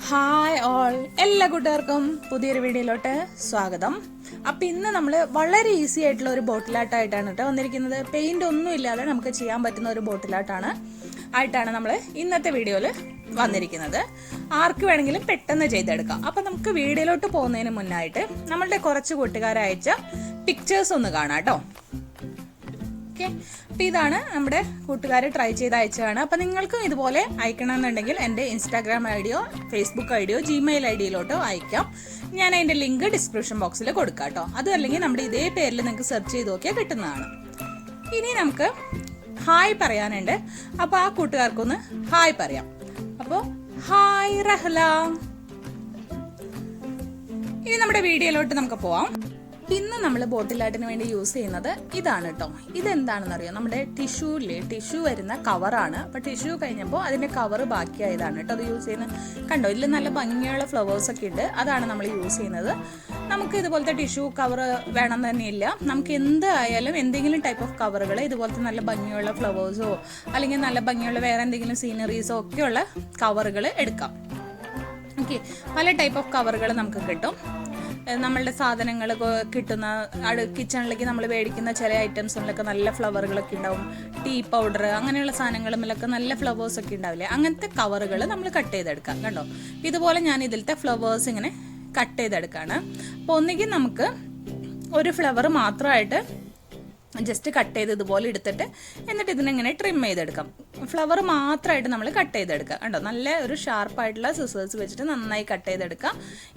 Hi all, എല്ലാ കൂട്ടുകാർക്കും പുതിയൊരു വീഡിയോയിലോട്ട് സ്വാഗതം. അപ്പം ഇന്ന് നമ്മൾ വളരെ ഈസി ആയിട്ടുള്ള ഒരു ബോട്ടിലാട്ടായിട്ടാണ് കേട്ടോ വന്നിരിക്കുന്നത്. പെയിൻ്റ് ഒന്നും ഇല്ലാതെ നമുക്ക് ചെയ്യാൻ പറ്റുന്ന ഒരു ബോട്ടിലാട്ടാണ് നമ്മൾ ഇന്നത്തെ വീഡിയോയിൽ വന്നിരിക്കുന്നത്. ആർക്ക് വേണമെങ്കിലും പെട്ടെന്ന് ചെയ്തെടുക്കാം. അപ്പം നമുക്ക് വീഡിയോയിലോട്ട് പോകുന്നതിന് മുന്നായിട്ട് നമ്മളുടെ കുറച്ച് കൂട്ടുകാരയച്ച പിക്ചേഴ്സ് ഒന്ന് കാണാം കേട്ടോ. ഓക്കെ, അപ്പോൾ ഇതാണ് നമ്മുടെ കൂട്ടുകാർ ട്രൈ ചെയ്ത് അയച്ചതാണ്. അപ്പോൾ നിങ്ങൾക്കും ഇതുപോലെ അയക്കണമെന്നുണ്ടെങ്കിൽ എൻ്റെ ഇൻസ്റ്റാഗ്രാം ഐഡിയോ ഫേസ്ബുക്ക് ഐഡിയോ ജിമെയിൽ ഐഡിയിലോട്ടോ അയക്കാം. ഞാൻ അതിൻ്റെ ലിങ്ക് ഡിസ്ക്രിപ്ഷൻ ബോക്സിൽ കൊടുക്കാം കേട്ടോ. അതും അല്ലെങ്കിൽ നമ്മുടെ ഇതേ പേരിൽ നിങ്ങൾക്ക് സെർച്ച് ചെയ്ത് നോക്കിയാൽ കിട്ടുന്നതാണ്. ഇനി നമുക്ക് ഹായ് പറയാനുണ്ട്. അപ്പോൾ ആ കൂട്ടുകാർക്കൊന്ന് ഹായ് പറയാം. അപ്പോൾ ഹായ് റഹ്ല. ഇനി നമ്മുടെ വീഡിയോയിലോട്ട് നമുക്ക് പോവാം. ഇന്ന് നമ്മൾ ബോട്ടിലാട്ടിന് വേണ്ടി യൂസ് ചെയ്യുന്നത് ഇതാണ് കേട്ടോ. ഇതെന്താണെന്ന് അറിയാം, നമ്മുടെ ടിഷ്യൂ വരുന്ന കവറാണ്. അപ്പോൾ ടിഷ്യൂ കഴിഞ്ഞപ്പോൾ അതിൻ്റെ കവർ ബാക്കിയായതാണ് കേട്ടോ അത് യൂസ് ചെയ്യുന്നത്. കണ്ടോ, ഇതിൽ നല്ല ഭംഗിയുള്ള ഫ്ലവേഴ്സ് ഒക്കെ ഉണ്ട്. അതാണ് നമ്മൾ യൂസ് ചെയ്യുന്നത്. നമുക്ക് ഇതുപോലത്തെ ടിഷ്യൂ കവർ വേണം തന്നെയില്ല. നമുക്ക് എന്തായാലും എന്തെങ്കിലും ടൈപ്പ് ഓഫ് കവറുകൾ ഇതുപോലത്തെ നല്ല ഭംഗിയുള്ള ഫ്ലവേഴ്സോ അല്ലെങ്കിൽ നല്ല ഭംഗിയുള്ള വേറെ എന്തെങ്കിലും സീനറീസോ ഒക്കെയുള്ള കവറുകൾ എടുക്കാം. ഓക്കെ, പല ടൈപ്പ് ഓഫ് കവറുകൾ നമുക്ക് കിട്ടും. നമ്മളുടെ സാധനങ്ങൾ കിട്ടുന്ന കിച്ചണിലേക്ക് നമ്മൾ മേടിക്കുന്ന ചില ഐറ്റംസിലൊക്കെ നല്ല ഫ്ലവറുകളൊക്കെ ഉണ്ടാവും. ടീ പൗഡർ അങ്ങനെയുള്ള സാധനങ്ങളിലൊക്കെ നല്ല ഫ്ലവേഴ്സ് ഒക്കെ ഉണ്ടാവില്ലേ, അങ്ങനത്തെ കവറുകൾ നമ്മൾ കട്ട് ചെയ്തെടുക്കാം. കണ്ടോ, ഇതുപോലെ ഞാൻ ഇതിലത്തെ ഫ്ലവേഴ്സ് ഇങ്ങനെ കട്ട് ചെയ്തെടുക്കുകയാണ്. അപ്പോൾ ഒന്നുകിൽ നമുക്ക് ഒരു ഫ്ലവർ മാത്രമായിട്ട് ജസ്റ്റ് കട്ട് ചെയ്ത് ഇതുപോലെ എടുത്തിട്ട് എന്നിട്ട് ഇതിനെങ്ങനെ ട്രിം ചെയ്തെടുക്കാം. ഫ്ലവർ മാത്രമായിട്ട് നമ്മൾ കട്ട് ചെയ്തെടുക്കുക. കണ്ടോ, നല്ല ഒരു ഷാർപ്പായിട്ടുള്ള സിസേഴ്സ് വെച്ചിട്ട് നന്നായി കട്ട് ചെയ്തെടുക്കാം.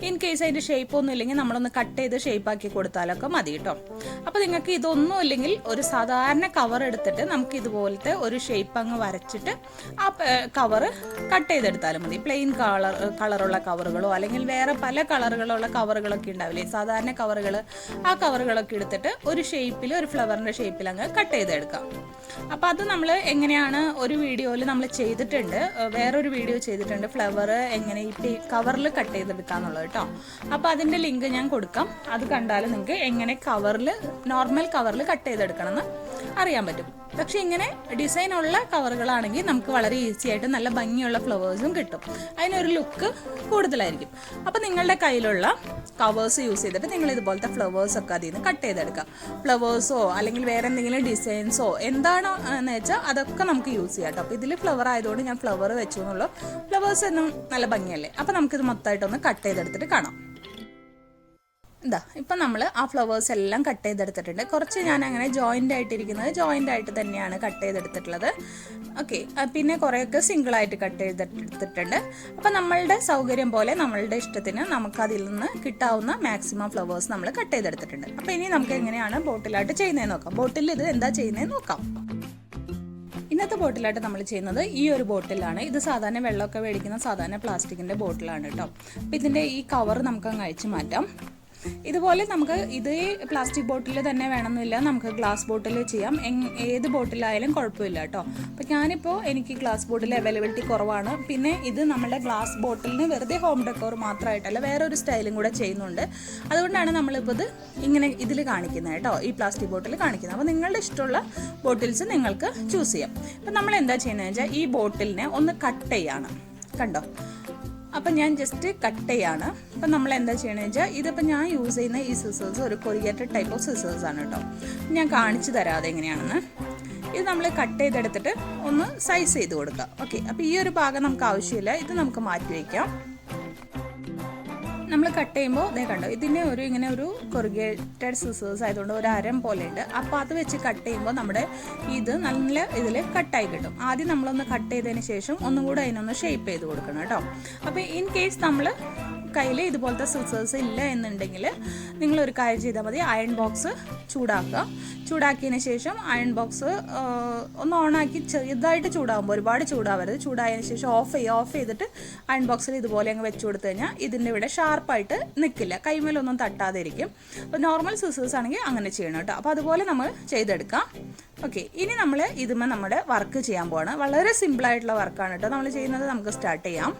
ഇൻ കേസ് അതിൻ്റെ ഷേപ്പ് ഒന്നും ഇല്ലെങ്കിൽ നമ്മളൊന്ന് കട്ട് ചെയ്ത് ഷേപ്പാക്കി കൊടുത്താലൊക്കെ മതി കേട്ടോ. അപ്പോൾ നിങ്ങൾക്ക് ഇതൊന്നും ഇല്ലെങ്കിൽ ഒരു സാധാരണ കവർ എടുത്തിട്ട് നമുക്ക് ഇതുപോലത്തെ ഒരു ഷേപ്പ് അങ്ങ് വരച്ചിട്ട് ആ കവർ കട്ട് ചെയ്തെടുത്താലും മതി. പ്ലെയിൻ കളറുള്ള കവറുകളോ അല്ലെങ്കിൽ വേറെ പല കളറുകളുള്ള കവറുകളൊക്കെ ഉണ്ടാവില്ലേ, സാധാരണ കവറുകൾ, ആ കവറുകളൊക്കെ എടുത്തിട്ട് ഒരു ഷേപ്പിൽ ഒരു ഫ്ലവറിൻ്റെ ഷേപ്പിൽ അങ്ങ് കട്ട് ചെയ്തെടുക്കാം. അപ്പോൾ അത് നമ്മൾ എങ്ങനെയാണ് ഒരു വീഡിയോയിൽ നമ്മൾ ചെയ്തിട്ടുണ്ട്, വേറൊരു വീഡിയോ ചെയ്തിട്ടുണ്ട് ഫ്ലവർ എങ്ങനെ ഈ കവറിൽ കട്ട് ചെയ്തെടുക്കാന്നുള്ളത് കേട്ടോ. അപ്പോൾ അതിൻ്റെ ലിങ്ക് ഞാൻ കൊടുക്കാം. അത് കണ്ടാൽ നിങ്ങൾക്ക് എങ്ങനെ നോർമൽ കവറിൽ കട്ട് ചെയ്തെടുക്കണം എന്ന് അറിയാൻ പറ്റും. പക്ഷെ ഇങ്ങനെ ഡിസൈൻ ഉള്ള കവറുകളാണെങ്കിൽ നമുക്ക് വളരെ ഈസി ആയിട്ട് നല്ല ഭംഗിയുള്ള ഫ്ലവേഴ്സും കിട്ടും. അതിനൊരു ലുക്ക് കൂടുതലായിരിക്കും. അപ്പോൾ നിങ്ങളുടെ കയ്യിലുള്ള കവേഴ്സ് യൂസ് ചെയ്തിട്ട് നിങ്ങൾ ഇതുപോലത്തെ ഫ്ലവേഴ്സ് ഒക്കെ അതിൽ നിന്ന് കട്ട് ചെയ്തെടുക്കാം. ഫ്ലവേഴ്സോ അല്ലെങ്കിൽ വേറെ എന്തെങ്കിലും ഡിസൈൻസോ എന്താണോ എന്ന് വെച്ചാൽ അതൊക്കെ നമുക്ക് യൂസ് ചെയ്യാം കേട്ടോ. അപ്പോൾ ഇതിൽ ഫ്ലവർ ആയതുകൊണ്ട് ഞാൻ ഫ്ലവർ വെച്ചു എന്നുള്ളൂ. ഫ്ലവേഴ്സ് എന്നും നല്ല ഭംഗിയല്ലേ. അപ്പോൾ നമുക്കിത് മൊത്തമായിട്ടൊന്ന് കട്ട് ചെയ്തെടുത്തിട്ട് കാണാം. ഇപ്പം നമ്മൾ ആ ഫ്ലവേഴ്സ് എല്ലാം കട്ട് ചെയ്തെടുത്തിട്ടുണ്ട്. കുറച്ച് ഞാൻ അങ്ങനെ ജോയിൻ്റ് ആയിട്ട് തന്നെയാണ് കട്ട് ചെയ്തെടുത്തിട്ടുള്ളത്. ഓക്കെ, പിന്നെ കുറേയൊക്കെ സിംഗിളായിട്ട് കട്ട് ചെയ്തെടുത്തിട്ടുണ്ട്. അപ്പം നമ്മളുടെ സൗകര്യം പോലെ നമ്മളുടെ ഇഷ്ടത്തിന് നമുക്കതിൽ നിന്ന് കിട്ടാവുന്ന മാക്സിമം ഫ്ലവേഴ്സ് നമ്മൾ കട്ട് ചെയ്തെടുത്തിട്ടുണ്ട്. അപ്പം ഇനി നമുക്ക് എങ്ങനെയാണ് ബോട്ടിലായിട്ട് ചെയ്യുന്നതെന്ന് നോക്കാം. ബോട്ടിൽ ഇത് എന്താ ചെയ്യുന്നതെന്ന് നോക്കാം. ഇന്നത്തെ ബോട്ടിലായിട്ട് നമ്മൾ ചെയ്യുന്നത് ഈ ഒരു ബോട്ടിലാണ്. ഇത് സാധാരണ വെള്ളമൊക്കെ മേടിക്കുന്ന സാധാരണ പ്ലാസ്റ്റിക്കിൻ്റെ ബോട്ടിലാണ് കേട്ടോ. അപ്പം ഇതിൻ്റെ ഈ കവർ നമുക്ക് അങ്ങ് അഴിച്ചു മാറ്റാം. ഇതുപോലെ നമുക്ക് ഇതേ പ്ലാസ്റ്റിക് ബോട്ടിൽ തന്നെ വേണമെന്നില്ല, നമുക്ക് ഗ്ലാസ് ബോട്ടിൽ ചെയ്യാം. ഏത് ബോട്ടിലായാലും കുഴപ്പമില്ല കേട്ടോ. അപ്പോൾ ഞാനിപ്പോൾ എനിക്ക് ഗ്ലാസ് ബോട്ടിൽ അവൈലബിലിറ്റി കുറവാണ്. പിന്നെ ഇത് നമ്മുടെ ഗ്ലാസ് ബോട്ടിലിന് വെറുതെ ഹോം ഡെക്കോർ മാത്രമായിട്ടല്ല വേറൊരു സ്റ്റൈലും കൂടെ ചെയ്യുന്നുണ്ട്. അതുകൊണ്ടാണ് നമ്മളിപ്പോൾ ഇത് ഇങ്ങനെ ഇതിൽ കാണിക്കുന്നത് കേട്ടോ, ഈ പ്ലാസ്റ്റിക് ബോട്ടിൽ കാണിക്കുന്നത്. അപ്പോൾ നിങ്ങളുടെ ഇഷ്ടമുള്ള ബോട്ടിൽസ് നിങ്ങൾക്ക് ചൂസ് ചെയ്യാം. അപ്പം നമ്മൾ എന്താ ചെയ്യുന്നത് വെച്ചാൽ ഈ ബോട്ടിലിനെ ഒന്ന് കട്ട് ചെയ്യാണ്. കണ്ടോ, അപ്പം ഞാൻ ജസ്റ്റ് കട്ട് ചെയ്യാണ്. അപ്പം നമ്മൾ എന്താ ചെയ്യണമെന്ന് വെച്ചാൽ ഇതിപ്പോൾ ഞാൻ യൂസ് ചെയ്യുന്ന ഈ സിസേഴ്സ് ഒരു കൊറിയേറ്റഡ് ടൈപ്പ് ഓഫ് സിസേഴ്സ് ആണ് കേട്ടോ. ഞാൻ കാണിച്ചു തരാം അതെങ്ങനെയാണെന്ന്. ഇത് നമ്മൾ കട്ട് ചെയ്തെടുത്തിട്ട് ഒന്ന് സൈസ് ചെയ്ത് കൊടുക്കുക. ഓക്കെ, അപ്പോൾ ഈ ഒരു ഭാഗം നമുക്ക് ആവശ്യമില്ല, ഇത് നമുക്ക് മാറ്റി വയ്ക്കാം. നമ്മൾ കട്ട് ചെയ്യുമ്പോൾ ഇതേ കണ്ടോ, ഇതിൻ്റെ ഇങ്ങനെ ഒരു കൊറിഗേറ്റഡ് സിസേഴ്സ് ആയതുകൊണ്ട് ഒരു അരം പോലെ ഉണ്ട്. അപ്പോൾ അത് വെച്ച് കട്ട് ചെയ്യുമ്പോൾ നമ്മുടെ ഇത് നല്ല ഇതിൽ കട്ടായി കിട്ടും. ആദ്യം നമ്മളൊന്ന് കട്ട് ചെയ്തതിന് ശേഷം ഒന്നും കൂടെ അതിനൊന്ന് ഷേപ്പ് ചെയ്ത് കൊടുക്കണം കേട്ടോ. അപ്പോൾ ഇൻ കേസ് നമ്മൾ കയ്യിൽ ഇതുപോലത്തെ സിസേഴ്സ് ഇല്ല എന്നുണ്ടെങ്കിൽ നിങ്ങളൊരു കാര്യം ചെയ്താൽ മതി. അയൺ ബോക്സ് ചൂടാക്കിയതിന് ശേഷം അയൺ ബോക്സ് ഒന്ന് ഓണാക്കി ചെറുതായിട്ട് ചൂടാകുമ്പോൾ, ഒരുപാട് ചൂടാവരുത്. ചൂടായതിനു ശേഷം ഓഫ് ചെയ്തിട്ട് അയൺ ബോക്സിൽ ഇതുപോലെ അങ്ങ് വെച്ച് കൊടുത്തു കഴിഞ്ഞാൽ ഇതിൻ്റെ ഇവിടെ ഷാർപ്പായിട്ട് നിൽക്കില്ല, കൈമേലൊന്നും തട്ടാതെ ഇരിക്കും. അപ്പോൾ നോർമൽ സിസേഴ്സ് ആണെങ്കിൽ അങ്ങനെ ചെയ്യണം കേട്ടോ. അപ്പോൾ അതുപോലെ നമ്മൾ ചെയ്തെടുക്കാം. ഓക്കെ, ഇനി നമ്മൾ ഇതുമേ നമ്മുടെ വർക്ക് ചെയ്യാൻ പോവാണ്. വളരെ സിമ്പിളായിട്ടുള്ള വർക്കാണ് കേട്ടോ നമ്മൾ ചെയ്യുന്നത്. നമുക്ക് സ്റ്റാർട്ട് ചെയ്യാം.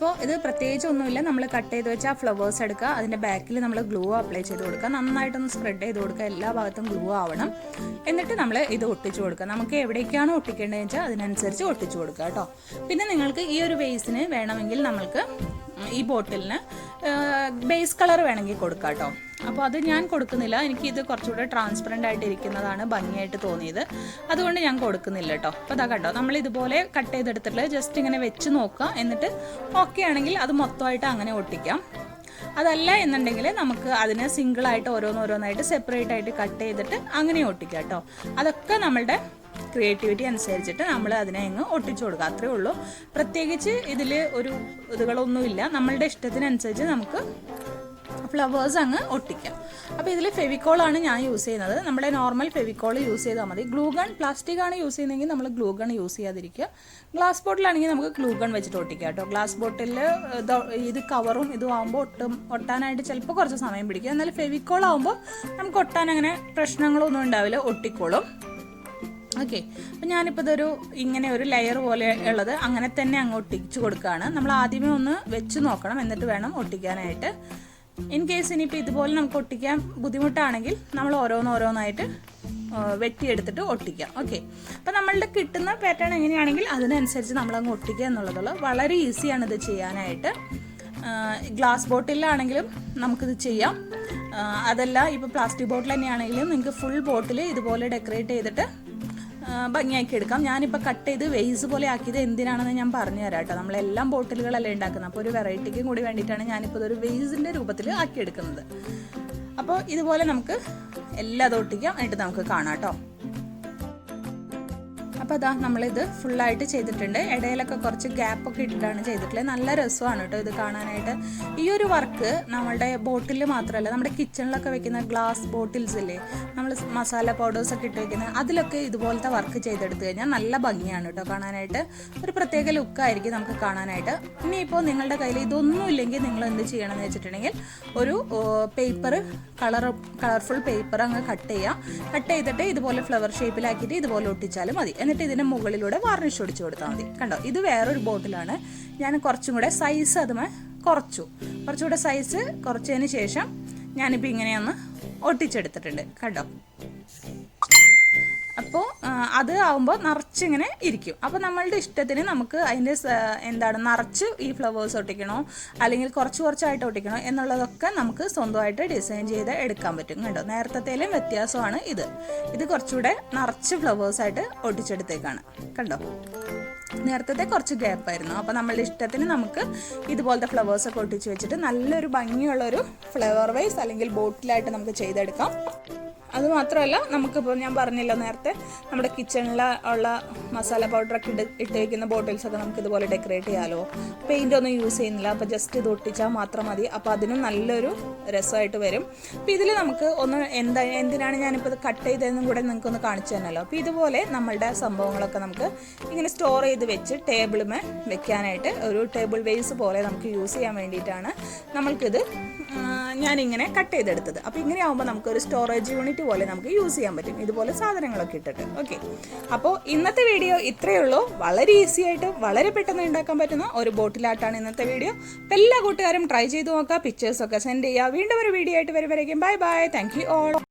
ഇപ്പോൾ ഇത് പ്രത്യേകിച്ച് ഒന്നുമില്ല, നമ്മൾ കട്ട് ചെയ്ത് വെച്ച ആ ഫ്ലവേഴ്സ് എടുക്കുക, അതിൻ്റെ ബാക്കിൽ നമ്മൾ ഗ്ലൂ അപ്ലൈ ചെയ്ത് കൊടുക്കുക, നന്നായിട്ടൊന്ന് സ്പ്രെഡ് ചെയ്ത് കൊടുക്കുക, എല്ലാ ഭാഗത്തും ഗ്ലൂ ആവണം. എന്നിട്ട് നമ്മൾ ഇത് ഒട്ടിച്ചു കൊടുക്കുക. നമുക്ക് എവിടേക്കാണോ ഒട്ടിക്കേണ്ടതെന്ന് വെച്ചാൽ അതിനനുസരിച്ച് ഒട്ടിച്ചു കൊടുക്കുക കേട്ടോ. പിന്നെ നിങ്ങൾക്ക് ഈ ഒരു ബേസിന് വേണമെങ്കിൽ നമ്മൾക്ക് ഈ ബോട്ടിലിന് ബേസ് കളർ വേണമെങ്കിൽ കൊടുക്കാം കേട്ടോ. അപ്പോൾ അത് ഞാൻ കൊടുക്കുന്നില്ല, എനിക്ക് ഇത് കുറച്ചുകൂടെ ട്രാൻസ്പെറൻ്റ് ആയിട്ട് ഇരിക്കുന്നതാണ് ഭംഗിയായിട്ട് തോന്നിയത്, അതുകൊണ്ട് ഞാൻ കൊടുക്കുന്നില്ല കേട്ടോ. അപ്പോൾ അതാ കണ്ടോ, നമ്മൾ ഇതുപോലെ കട്ട് ചെയ്തെടുത്തിട്ട് ജസ്റ്റ് ഇങ്ങനെ വെച്ച് നോക്കുക, എന്നിട്ട് ഓക്കെ ആണെങ്കിൽ അത് മൊത്തമായിട്ട് അങ്ങനെ ഒട്ടിക്കാം. അതല്ല എന്നുണ്ടെങ്കിൽ നമുക്ക് അതിന് സിംഗിളായിട്ട് ഓരോന്നോരോന്നായിട്ട് സെപ്പറേറ്റ് ആയിട്ട് കട്ട് ചെയ്തിട്ട് അങ്ങനെ ഒട്ടിക്കാം കേട്ടോ. അതൊക്കെ നമ്മളുടെ ക്രിയേറ്റിവിറ്റി അനുസരിച്ചിട്ട് നമ്മൾ അതിനെ അങ്ങ് ഒട്ടിച്ചു കൊടുക്കുക, അത്രേ ഉള്ളൂ. പ്രത്യേകിച്ച് ഇതിൽ ഒരു ഇതുകളൊന്നുമില്ല, നമ്മളുടെ ഇഷ്ടത്തിനനുസരിച്ച് നമുക്ക് ഫ്ലവേഴ്സ് അങ്ങ് ഒട്ടിക്കാം. അപ്പോൾ ഇതിൽ ഫെവിക്കോളാണ് ഞാൻ യൂസ് ചെയ്യുന്നത്. നമ്മുടെ നോർമൽ ഫെവിക്കോൾ യൂസ് ചെയ്താൽ മതി. ഗ്ലൂ ഗൺ പ്ലാസ്റ്റിക് ആണ് യൂസ് ചെയ്യുന്നതെങ്കിൽ നമ്മൾ ഗ്ലൂ ഗൺ യൂസ് ചെയ്യാതിരിക്കുക. ഗ്ലാസ് ബോട്ടിലാണെങ്കിൽ നമുക്ക് ഗ്ലൂ ഗൺ വെച്ചിട്ട് ഒട്ടിക്കാം കേട്ടോ. ഗ്ലാസ് ബോട്ടിൽ ഇത് കവറും ഇതും ആകുമ്പോൾ ഒട്ടാനായിട്ട് ചിലപ്പോൾ കുറച്ച് സമയം പിടിക്കും. എന്നാൽ ഫെവിക്കോൾ ആകുമ്പോൾ നമുക്ക് ഒട്ടാൻ അങ്ങനെ പ്രശ്നങ്ങളൊന്നും ഉണ്ടാവില്ല, ഒട്ടിക്കോളും. ഓക്കെ, അപ്പം ഞാനിപ്പോൾ ഇതൊരു ഇങ്ങനെ ഒരു ലെയർ പോലെ ഉള്ളത് അങ്ങനെ തന്നെ അങ്ങ് ഒട്ടിച്ചു കൊടുക്കുകയാണ്. നമ്മൾ ആദ്യമേ ഒന്ന് വെച്ച് നോക്കണം, എന്നിട്ട് വേണം ഒട്ടിക്കാനായിട്ട്. ഇൻ കേസ് ഇനിയിപ്പോൾ ഇതുപോലെ നമുക്ക് ഒട്ടിക്കാൻ ബുദ്ധിമുട്ടാണെങ്കിൽ നമ്മൾ ഓരോന്നോരോന്നായിട്ട് വെട്ടിയെടുത്തിട്ട് ഒട്ടിക്കാം. ഓക്കെ, അപ്പം നമ്മളുടെ കിട്ടുന്ന പാറ്റേൺ എങ്ങനെയാണെങ്കിൽ അതിനനുസരിച്ച് നമ്മളങ്ങ് ഒട്ടിക്കുക എന്നുള്ളതുള്ളൂ. വളരെ ഈസിയാണ് ഇത് ചെയ്യാനായിട്ട്. ഗ്ലാസ് ബോട്ടിലാണെങ്കിലും നമുക്കിത് ചെയ്യാം. അതല്ല ഇപ്പോൾ പ്ലാസ്റ്റിക് ബോട്ടിൽ തന്നെയാണെങ്കിലും നിങ്ങൾക്ക് ഫുൾ ബോട്ടിൽ ഇതുപോലെ ഡെക്കറേറ്റ് ചെയ്തിട്ട് ഭംഗിയാക്കി എടുക്കാം. ഞാനിപ്പോൾ കട്ട് ചെയ്ത് വെയ്സ് പോലെ ആക്കിയത് എന്തിനാണെന്ന് ഞാൻ പറഞ്ഞു തരാം കേട്ടോ. നമ്മളെല്ലാം ബോട്ടിലുകളല്ലേ ഉണ്ടാക്കുന്നത്, അപ്പോൾ ഒരു വെറൈറ്റിക്കും കൂടി വേണ്ടിയിട്ടാണ് ഞാനിപ്പോൾ ഇതൊരു വെയ്സിൻ്റെ രൂപത്തിൽ ആക്കിയെടുക്കുന്നത്. അപ്പോൾ ഇതുപോലെ നമുക്ക് എല്ലാം ഒട്ടിക്കാം, എന്നിട്ട് നമുക്ക് കാണാം കേട്ടോ. അപ്പോൾ അതാ നമ്മളിത് ഫുള്ളായിട്ട് ചെയ്തിട്ടുണ്ട്. ഇടയിലൊക്കെ കുറച്ച് ഗ്യാപ്പൊക്കെ ഇട്ടിട്ടാണ് ചെയ്തിട്ടുള്ളത്. നല്ല രസമാണ് കേട്ടോ ഇത് കാണാനായിട്ട്. ഈ ഒരു വർക്ക് നമ്മളുടെ ബോട്ടിൽ മാത്രമല്ല, നമ്മുടെ കിച്ചണിലൊക്കെ വെക്കുന്ന ഗ്ലാസ് ബോട്ടിൽസ് ഇല്ലേ, നമ്മൾ മസാല പൗഡേഴ്സൊക്കെ ഇട്ട് വെക്കുന്നത്, അതിലൊക്കെ ഇതുപോലത്തെ വർക്ക് ചെയ്തെടുത്തു കഴിഞ്ഞാൽ നല്ല ഭംഗിയാണ് കേട്ടോ കാണാനായിട്ട്. ഒരു പ്രത്യേക ലുക്കായിരിക്കും നമുക്ക് കാണാനായിട്ട്. ഇനിയിപ്പോൾ നിങ്ങളുടെ കയ്യിൽ ഇതൊന്നും ഇല്ലെങ്കിൽ നിങ്ങൾ എന്ത് ചെയ്യണമെന്ന് വെച്ചിട്ടുണ്ടെങ്കിൽ ഒരു പേപ്പർ കളർഫുൾ പേപ്പർ അങ്ങ് കട്ട് ചെയ്യാം. കട്ട് ചെയ്തിട്ട് ഇതുപോലെ ഫ്ലവർ ഷേപ്പിലാക്കിയിട്ട് ഇതുപോലെ ഒട്ടിച്ചാലും മതി. എന്നിട്ട് ഇതിൻ്റെ മുകളിലൂടെ വാർണിഷ് ഒടിച്ചു കൊടുത്താൽ മതി. കണ്ടോ, ഇത് വേറൊരു ബോട്ടിലാണ്. ഞാൻ കുറച്ചും കൂടെ സൈസ് അതുമേ കുറച്ചുകൂടെ സൈസ് കുറച്ചതിന് ശേഷം ഞാനിപ്പോൾ ഇങ്ങനെയൊന്ന് ഒട്ടിച്ചെടുത്തിട്ടുണ്ട്. കണ്ടോ, അപ്പോൾ അത് ആവുമ്പോൾ നിറച്ചിങ്ങനെ ഇരിക്കും. അപ്പോൾ നമ്മളുടെ ഇഷ്ടത്തിന് നമുക്ക് അതിൻ്റെ നിറച്ച് ഈ ഫ്ലവേഴ്സ് ഒട്ടിക്കണോ അല്ലെങ്കിൽ കുറച്ചായിട്ട് ഒട്ടിക്കണോ എന്നുള്ളതൊക്കെ നമുക്ക് സ്വന്തമായിട്ട് ഡിസൈൻ ചെയ്ത് എടുക്കാൻ പറ്റും. കണ്ടോ, നേരത്തേലും വ്യത്യാസമാണ് ഇത് കുറച്ചുകൂടെ നിറച്ച് ഫ്ലവേഴ്സായിട്ട് ഒട്ടിച്ചെടുത്തേക്കാണ്. കണ്ടോ, നേരത്തെ കുറച്ച് ഗ്യാപ്പായിരുന്നു. അപ്പോൾ നമ്മളുടെ ഇഷ്ടത്തിന് നമുക്ക് ഇതുപോലത്തെ ഫ്ലവേഴ്സൊക്കെ ഒട്ടിച്ച് വെച്ചിട്ട് നല്ലൊരു ഭംഗിയുള്ളൊരു ഫ്ലവർ വൈസ് അല്ലെങ്കിൽ ബോട്ടിലായിട്ട് നമുക്ക് ചെയ്തെടുക്കാം. അതുമാത്രമല്ല, നമുക്കിപ്പോൾ ഞാൻ പറഞ്ഞില്ല നേരത്തെ, നമ്മുടെ കിച്ചണിൽ ഉള്ള മസാല പൗഡറൊക്കെ ഇട്ട് വയ്ക്കുന്ന ബോട്ടിൽസൊക്കെ നമുക്ക് ഇതുപോലെ ഡെക്കറേറ്റ് ചെയ്യാമല്ലോ. പെയിൻ്റ് ഒന്നും യൂസ് ചെയ്യുന്നില്ല, അപ്പോൾ ജസ്റ്റ് ഇത് ഒട്ടിച്ചാൽ മാത്രം മതി. അപ്പോൾ അതിനും നല്ലൊരു രസമായിട്ട് വരും. അപ്പോൾ ഇതിൽ നമുക്ക് എന്തിനാണ് ഞാനിപ്പോൾ ഇത് കട്ട് ചെയ്തതെന്നും കൂടെ നിങ്ങൾക്കൊന്ന് കാണിച്ചു തന്നല്ലോ. അപ്പോൾ ഇതുപോലെ നമ്മളുടെ സംഭവങ്ങളൊക്കെ നമുക്ക് ഇങ്ങനെ സ്റ്റോർ ചെയ്ത് വെച്ച് ടേബിളുമേ വെക്കാനായിട്ട് ഒരു ടേബിൾ വേസ് പോലെ നമുക്ക് യൂസ് ചെയ്യാൻ വേണ്ടിയിട്ടാണ് നമ്മൾക്കിത് ഞാനിങ്ങനെ കട്ട് ചെയ്തെടുത്തത്. അപ്പോൾ ഇങ്ങനെ ആകുമ്പോൾ നമുക്കൊരു സ്റ്റോറേജ് യൂണിറ്റ് പോലെ നമുക്ക് യൂസ് ചെയ്യാൻ പറ്റും, ഇതുപോലെ സാധനങ്ങളൊക്കെ ഇട്ടിട്ട്. ഓക്കെ, അപ്പോൾ ഇന്നത്തെ വീഡിയോ ഇത്രയേ ഉള്ളൂ. വളരെ ഈസി ആയിട്ട് വളരെ പെട്ടെന്ന് ഉണ്ടാക്കാൻ പറ്റുന്ന ഒരു ബോട്ടിലായിട്ടാണ് ഇന്നത്തെ വീഡിയോ. അപ്പോൾ എല്ലാ കൂട്ടുകാരും ട്രൈ ചെയ്ത് നോക്കുക, പിക്ചേഴ്സൊക്കെ സെൻഡ് ചെയ്യുക. വീണ്ടും ഒരു വീഡിയോ ആയിട്ട് വരുമ്പോഴേക്കും bye bye, thank you all.